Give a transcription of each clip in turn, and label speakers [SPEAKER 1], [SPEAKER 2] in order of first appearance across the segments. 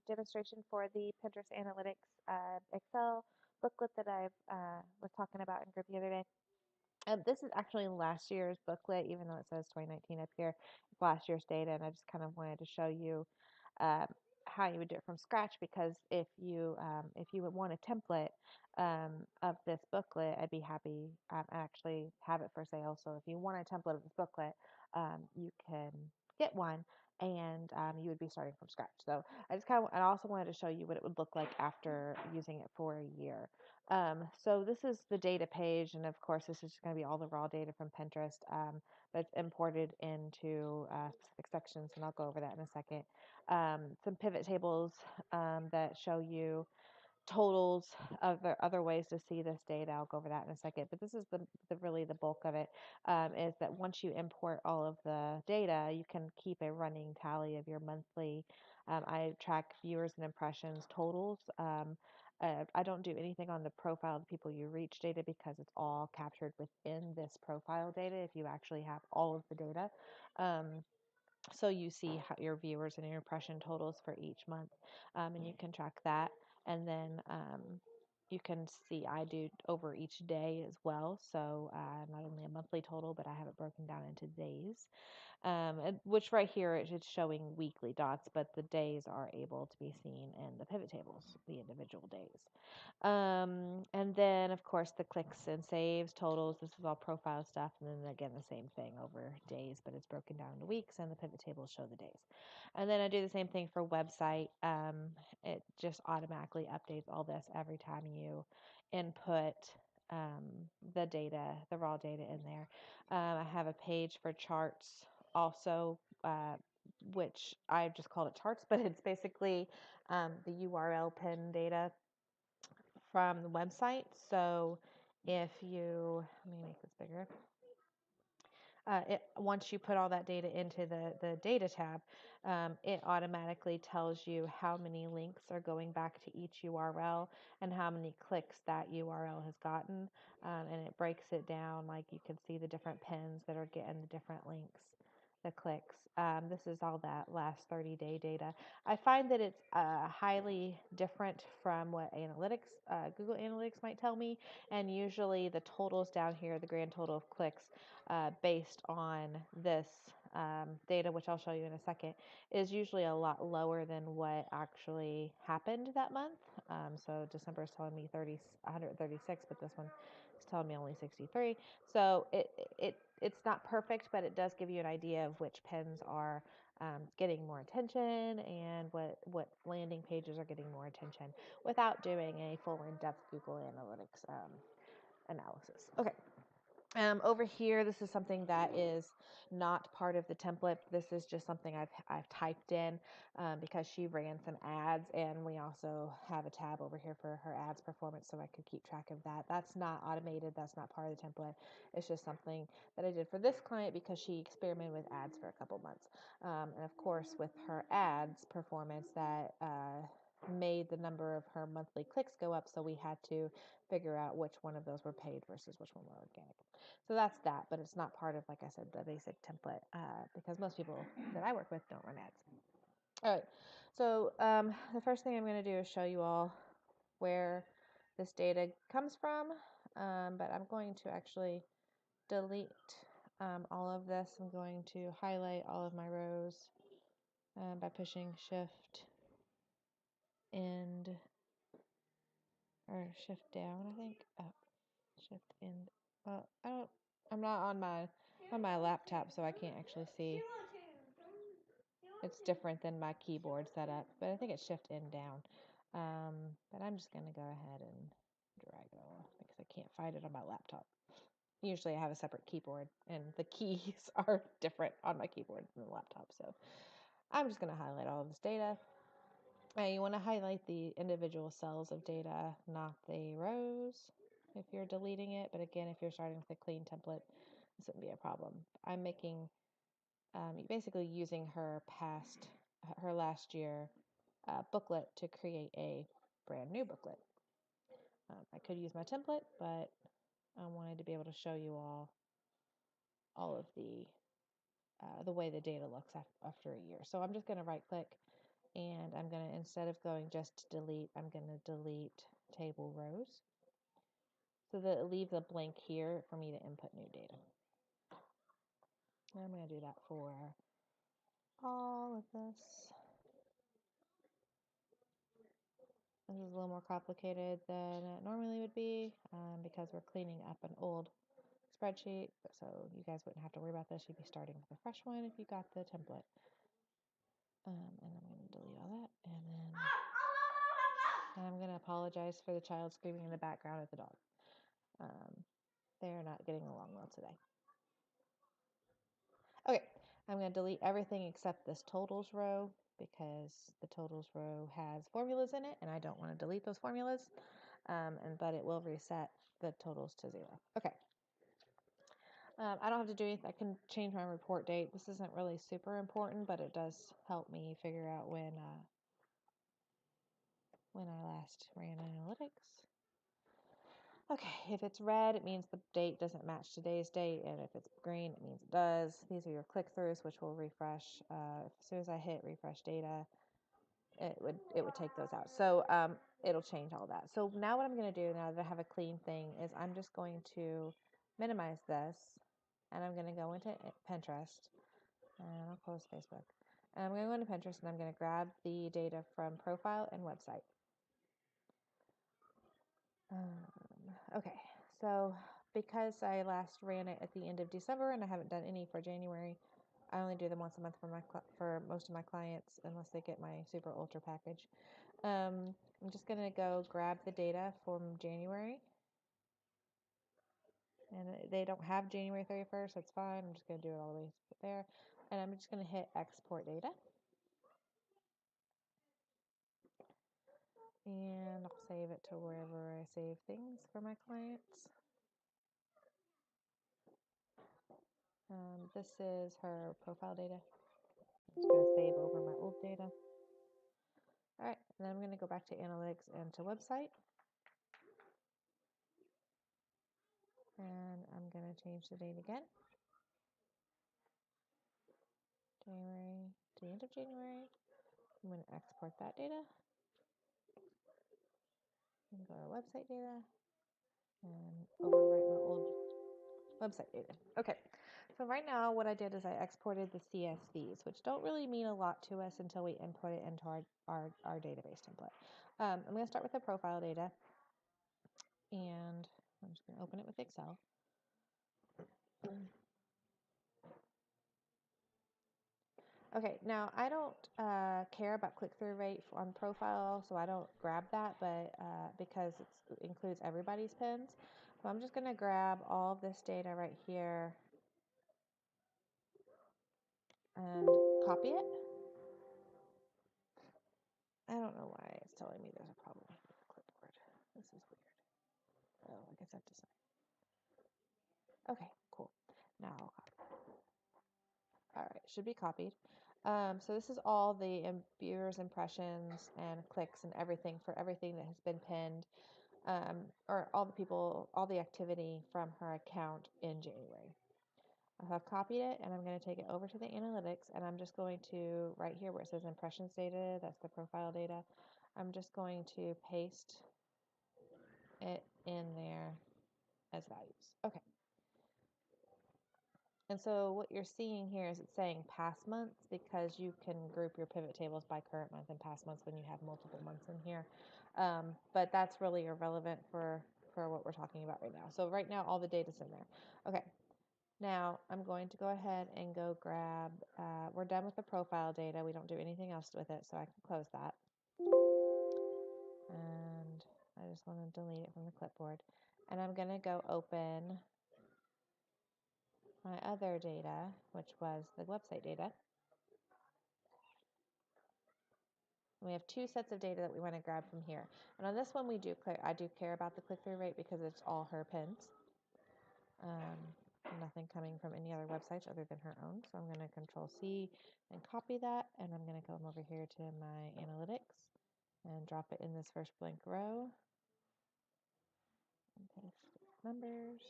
[SPEAKER 1] demonstration for the Pinterest Analytics Excel booklet that I was talking about in group the other day. This is actually last year's booklet, even though it says 2019 up here. It's last year's data, and I just kind of wanted to show you um, how you would do it from scratch. Because if you would want a template of this booklet, I'd be happy. I actually have it for sale. So if you want a template of this booklet, you can get one, and you would be starting from scratch. So I also wanted to show you what it would look like after using it for a year. So this is the data page, and of course, this is just going to be all the raw data from Pinterest, but it's imported into specific sections, and I'll go over that in a second. Some pivot tables that show you totals, other ways to see this data. I'll go over that in a second, but this is the really the bulk of it, is that once you import all of the data, you can keep a running tally of your monthly. I track viewers and impressions totals. I don't do anything on the profile of the people you reach data because it's all captured within this profile data if you actually have all of the data. So you see how your viewers and your impression totals for each month, and you can track that. And then you can see I do over each day as well. So not only a monthly total, but I have it broken down into days, which right here it's showing weekly dots, but the days are able to be seen in the pivot tables, the individual days. And then, of course, the clicks and saves, totals. This is all profile stuff. And then again, the same thing over days, but it's broken down into weeks, and the pivot tables show the days. And then I do the same thing for website. It just automatically updates all this every time you input the data, the raw data in there. I have a page for charts also, which I've just called it charts, but it's basically the URL pin data from the website. So if you, let me make this bigger. Once you put all that data into the data tab, it automatically tells you how many links are going back to each URL and how many clicks that URL has gotten. And it breaks it down, like you can see the different pins that are getting the different links, the clicks. This is all that last 30-day data. I find that it's highly different from what Google Analytics might tell me. And usually the totals down here, the grand total of clicks, based on this data, which I'll show you in a second, is usually a lot lower than what actually happened that month. So December is telling me 136, but this one is telling me only 63. So it's not perfect, but it does give you an idea of which pins are getting more attention and what landing pages are getting more attention without doing a full in-depth Google Analytics analysis. Okay. Over here, this is something that is not part of the template. This is just something I've typed in because she ran some ads, and we also have a tab over here for her ads performance, so I could keep track of that. That's not automated. That's not part of the template. It's just something that I did for this client because she experimented with ads for a couple months, and of course, with her ads performance, that made the number of her monthly clicks go up. So we had to figure out which one of those were paid versus which one were organic. So that's that, but it's not part of, like I said, the basic template because most people that I work with don't run ads. All right, so the first thing I'm going to do is show you all where this data comes from, but I'm going to actually delete all of this. I'm going to highlight all of my rows by pushing Shift and or Shift down, I think. Oh, Shift and I don't. I'm not on my laptop, so I can't actually see. It's different than my keyboard setup, but I think it's Shift and down. But I'm just gonna go ahead and drag it all because I can't find it on my laptop. Usually I have a separate keyboard, and the keys are different on my keyboard than the laptop. So I'm just gonna highlight all of this data. You want to highlight the individual cells of data, not the rows, if you're deleting it. But again, if you're starting with a clean template, this wouldn't be a problem. I'm making, basically using her last year booklet to create a brand new booklet. I could use my template, but I wanted to be able to show you all of the way the data looks after a year. So I'm just going to right click And I'm going to, instead of going just to delete, I'm going to delete table rows so that it leaves a blank here for me to input new data. And I'm going to do that for all of this. This is a little more complicated than it normally would be because we're cleaning up an old spreadsheet. So you guys wouldn't have to worry about this. You'd be starting with a fresh one if you got the template. And I'm going to delete all that. And then I'm going to apologize for the child screaming in the background at the dog. They're not getting along well today. Okay, I'm going to delete everything except this totals row because the totals row has formulas in it and I don't want to delete those formulas, but it will reset the totals to 0. Okay. I don't have to do anything. I can change my report date. This isn't really super important, but it does help me figure out when I last ran analytics. Okay, if it's red, it means the date doesn't match today's date, and if it's green, it means it does. These are your click-throughs, which will refresh. As soon as I hit refresh data, it would take those out. So it'll change all that. So now what I'm going to do, now that I have a clean thing, is I'm just going to minimize this, and I'm going to go into Pinterest, and I'll close Facebook. And I'm going to go into Pinterest, and I'm going to grab the data from profile and website. Okay, so because I last ran it at the end of December and I haven't done any for January, I only do them once a month for most of my clients unless they get my super ultra package. I'm just going to go grab the data from January. And they don't have January 31st, that's fine. I'm just going to do it all the way there. And I'm just going to hit export data. And I'll save it to wherever I save things for my clients. This is her profile data. I'm just going to save over my old data. All right, and then I'm going to go back to analytics and to website. And I'm going to change the date again. January to the end of January. I'm going to export that data. And go to website data. And overwrite my old website data. Okay, so right now what I did is I exported the CSVs, which don't really mean a lot to us until we input it into our database template. I'm going to start with the profile data, and I'm just going to open it with Excel. Okay, now I don't care about click-through rate on profile, so I don't grab that, but because it includes everybody's pins. So I'm just going to grab all of this data right here and copy it. I don't know why it's telling me there's a problem with the clipboard. This is weird. Oh, I guess I have to sign. Okay, cool. Now I'll copy. All right, should be copied. So this is all the viewers' impressions and clicks and everything for everything that has been pinned, or all the people, all the activity from her account in January. I have copied it and I'm going to take it over to the analytics, and I'm just going to, right here where it says impressions data, that's the profile data, I'm just going to paste it in there as values. Okay. And so what you're seeing here is it's saying past months because you can group your pivot tables by current month and past months when you have multiple months in here. But that's really irrelevant for what we're talking about right now. So right now, all the data's in there. Okay. Now I'm going to go ahead and go grab, we're done with the profile data. We don't do anything else with it, so I can close that. And I just want to delete it from the clipboard. And I'm going to go open my other data, which was the website data. And we have two sets of data that we want to grab from here. And on this one, I do care about the click-through rate because it's all her pins. Nothing coming from any other websites other than her own. So I'm going to Control C and copy that. And I'm going to come over here to my analytics and drop it in this first blank row. And paste numbers.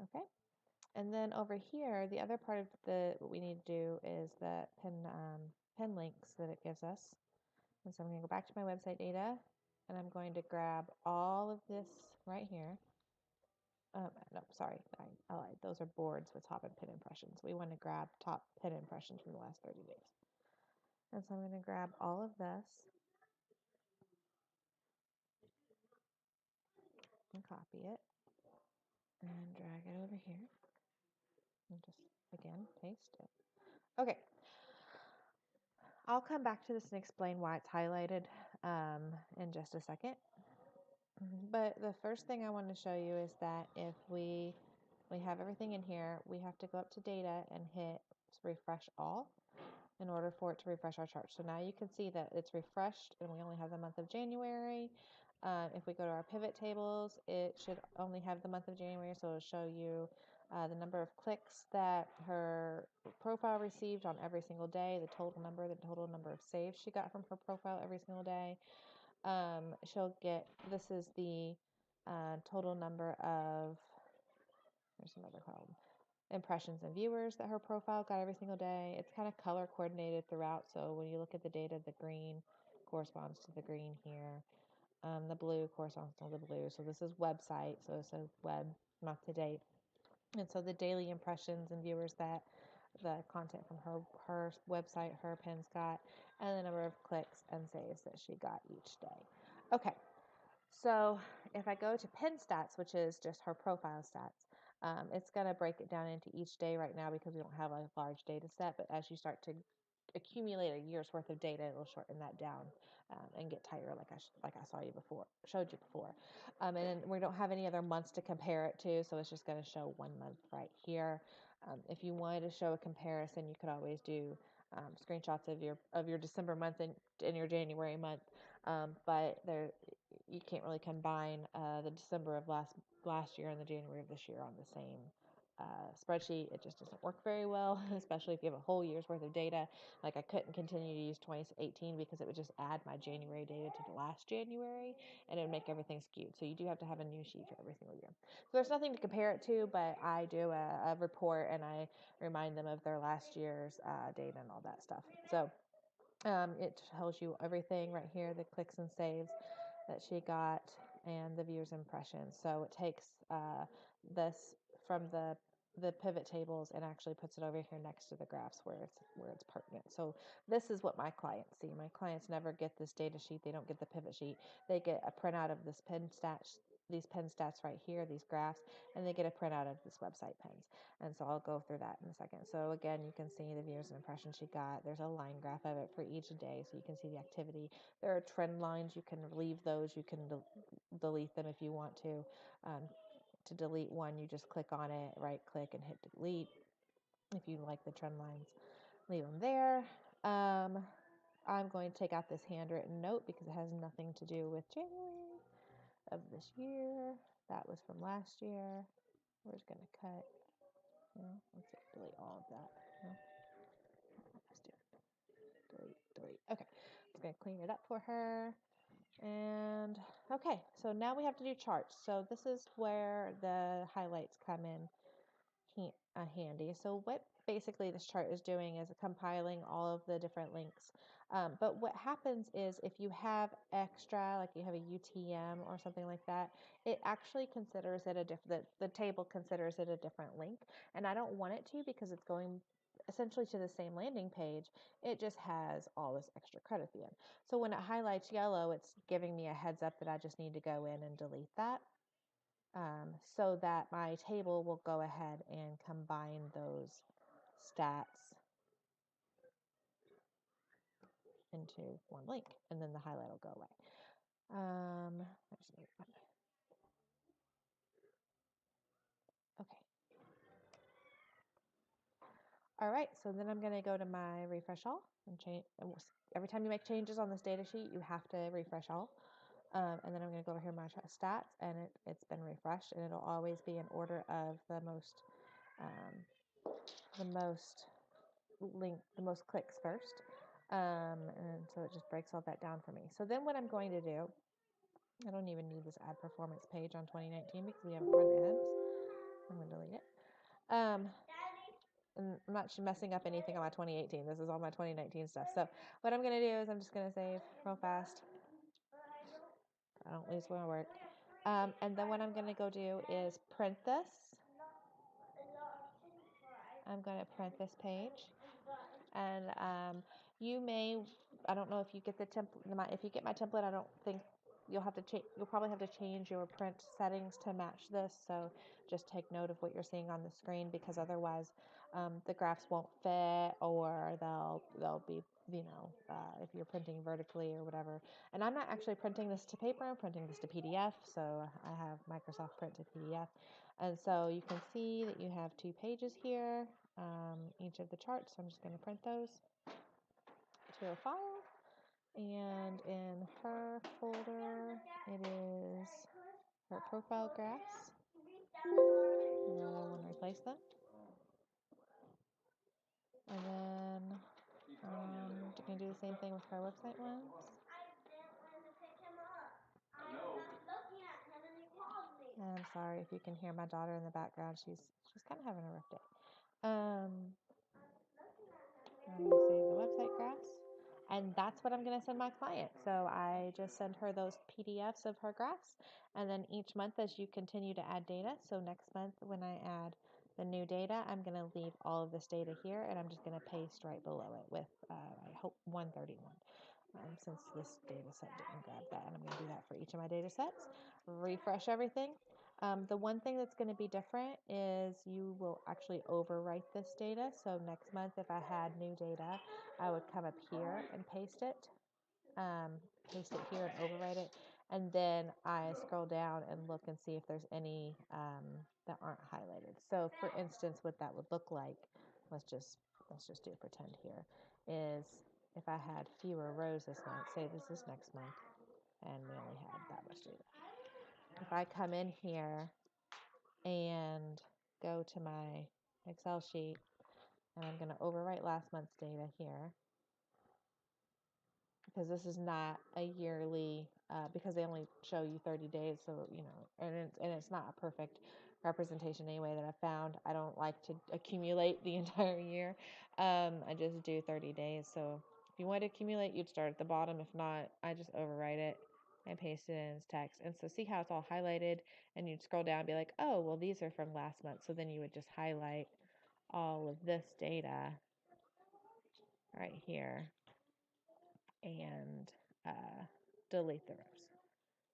[SPEAKER 1] Okay. And then over here, the other part of what we need to do is the pin links that it gives us. And so I'm going to go back to my website data, and I'm going to grab all of this right here. No, sorry, I lied. Those are boards with top and pin impressions. We want to grab top pin impressions from the last 30 days. And so I'm going to grab all of this and copy it and drag it over here and just, again, paste it. Okay. I'll come back to this and explain why it's highlighted in just a second. But the first thing I want to show you is that if we have everything in here, we have to go up to data and hit refresh all in order for it to refresh our chart. So now you can see that it's refreshed and we only have the month of January. If we go to our pivot tables, it should only have the month of January, so it'll show you the number of clicks that her profile received on every single day, the total number of saves she got from her profile every single day. She'll get, this is the total number of, there's another column, impressions and viewers that her profile got every single day. It's kind of color coordinated throughout, so when you look at the data, the green corresponds to the green here. The blue corresponds to the blue. So this is website, so it says web month to date. And so the daily impressions and viewers that the content from her website, her pins got, and the number of clicks and saves that she got each day. Okay, so if I go to pin stats, which is just her profile stats, it's going to break it down into each day right now because we don't have a large data set, but as you start to accumulate a year's worth of data, it'll shorten that down and get tighter, like I showed you before. And then we don't have any other months to compare it to, so it's just going to show 1 month right here. If you wanted to show a comparison, you could always do screenshots of your December month and your January month, but you can't really combine the December of last year and the January of this year on the same spreadsheet. It just doesn't work very well, especially if you have a whole year's worth of data. Like I couldn't continue to use 2018 because it would just add my January data to the last January and it would make everything skewed. So you do have to have a new sheet for every single year. So there's nothing to compare it to, but I do a report and I remind them of their last year's data and all that stuff. So it tells you everything right here, the clicks and saves that she got and the viewers impressions. So it takes this from the pivot tables and actually puts it over here next to the graphs where it's pertinent. So this is what my clients see. My clients never get this data sheet. They don't get the pivot sheet. They get a printout of these pin stats right here, these graphs, and they get a printout of this website pins. And so I'll go through that in a second. So again, you can see the viewers and impressions she got. There's a line graph of it for each day, so you can see the activity. There are trend lines. You can leave those. You can delete them if you want to. To delete one, you just click on it, right click, and hit delete. If you like the trend lines, leave them there. I'm going to take out this handwritten note because it has nothing to do with January of this year. That was from last year. We're just going to cut. Let's delete all of that. Let's do it. Delete. Okay. I'm going to clean it up for her. And okay, so now we have to do charts. So this is where the highlights come in handy. So what basically this chart is doing is compiling all of the different links. But what happens is if you have extra, like you have a UTM or something like that, it actually considers it the table considers it a different link. And I don't want it to because it's going essentially to the same landing page. It just has all this extra credit at the end. So when it highlights yellow, it's giving me a heads up that I just need to go in and delete that. So that my table will go ahead and combine those stats into one link, and then the highlight will go away. Okay. All right, so then I'm going to go to my refresh all and change. Every time you make changes on this data sheet, you have to refresh all. And then I'm going to go over here my stats, and it's been refreshed, and it'll always be in order of the most clicks first. And so it just breaks all that down for me. So then what I'm going to do, I don't even need this ad performance page on 2019 because we haven't run ads. I'm going to delete it. and I'm not messing up anything on my 2018. This is all my 2019 stuff. So what I'm going to do is I'm just going to save real fast. I don't lose my work. And then what I'm going to go do is print this. I'm going to print this page. And you may, I don't know if you get the template, if you get my template, I don't think you'll probably have to change your print settings to match this. So just take note of what you're seeing on the screen, because otherwise the graphs won't fit, or they'll be, if you're printing vertically or whatever. And I'm not actually printing this to paper, I'm printing this to PDF. So I have Microsoft Print to PDF. And so you can see that you have 2 pages here, each of the charts. So I'm just going to print those to a file. And in her folder, it is her profile graphs. And then I want to replace them. And then I'm going to do the same thing with her website ones. And I'm sorry if you can hear my daughter in the background. She's kind of having a rough day. I'm going to save the website graphs. And that's what I'm going to send my client. So I just send her those PDFs of her graphs. And then each month as you continue to add data, so next month when I add the new data, I'm going to leave all of this data here, and I'm just going to paste right below it with, I hope, 131. Since this data set didn't grab that, and I'm going to do that for each of my data sets. Refresh everything. The one thing that's going to be different is you will actually overwrite this data. So next month, if I had new data, I would come up here and paste it here and overwrite it. And then I scroll down and look and see if there's any that aren't highlighted. So for instance, what that would look like, let's just do pretend here, is if I had fewer rows this month, say this is next month, and we only had that much data. If I come in here and go to my Excel sheet, and I'm going to overwrite last month's data here, because this is not a yearly, because they only show you 30 days. So, and it's not a perfect representation anyway that I found. I don't like to accumulate the entire year. I just do 30 days. So if you want to accumulate, you'd start at the bottom. If not, I just overwrite it and paste it in as text. And so see how it's all highlighted, and you'd scroll down and be like, oh, well, these are from last month. So then you would just highlight all of this data right here and delete the rows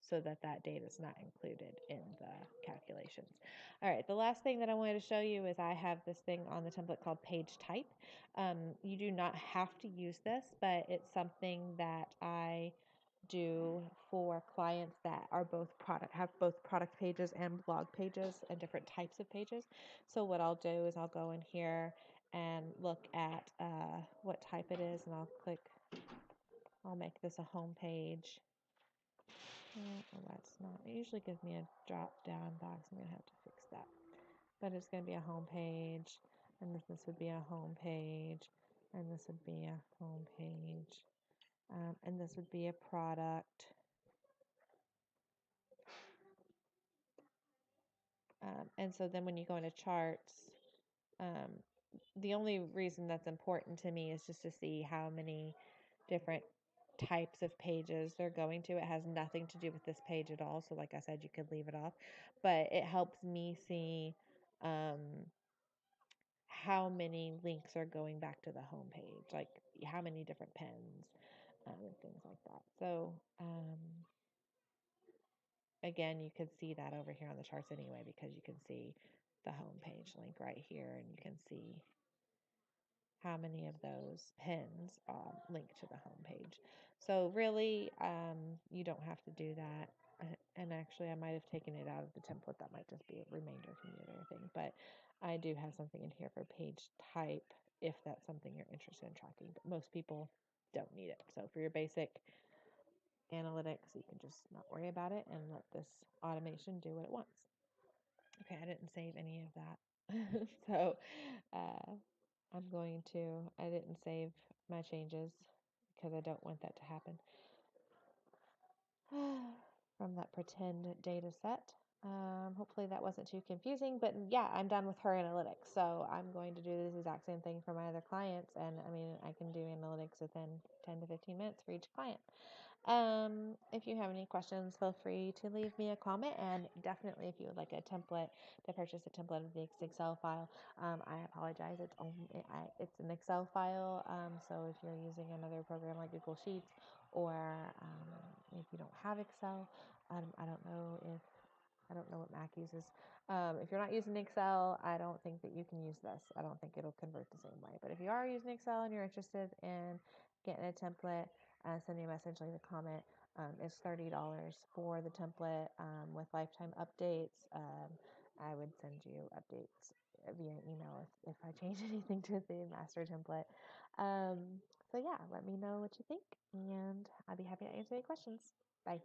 [SPEAKER 1] so that data is not included in the calculations. All right, the last thing that I wanted to show you is I have this thing on the template called page type. You do not have to use this, but it's something that I do for clients that are have both product pages and blog pages and different types of pages. So what I'll do is I'll go in here and look at what type it is, and I'll make this a home page. Oh, that's not. It usually gives me a drop down box. I'm going to have to fix that. But it's going to be a home page, and this would be a home page, and this would be a home page, and this would be a product. And so then when you go into charts, the only reason that's important to me is just to see how many different types of pages they're going to. It has nothing to do with this page at all. So like I said, you could leave it off, but it helps me see how many links are going back to the home page, like how many different pens and things like that. So again, you can see that over here on the charts anyway, because you can see the home page link right here, and you can see how many of those pins link to the home page. So really, you don't have to do that. And actually, I might have taken it out of the template. That might just be a remainder from the other thing. But I do have something in here for page type if that's something you're interested in tracking. But most people don't need it. So for your basic analytics, you can just not worry about it and let this automation do what it wants. Okay, I didn't save any of that. So I didn't save my changes because I don't want that to happen from that pretend data set. Hopefully that wasn't too confusing, but yeah, I'm done with her analytics. So I'm going to do this exact same thing for my other clients. And I mean, I can do analytics within 10 to 15 minutes for each client. If you have any questions, feel free to leave me a comment, and definitely if you would like a template to purchase a template of the Excel file, I apologize. It's an Excel file. So if you're using another program like Google Sheets, or if you don't have Excel, I don't know what Mac uses. If you're not using Excel, I don't think that you can use this. I don't think it'll convert the same way. But if you are using Excel and you're interested in getting a template, send me a message, leave a comment. It's $30 for the template with lifetime updates. I would send you updates via email if I change anything to the master template. So yeah, let me know what you think, and I'd be happy to answer any questions. Bye.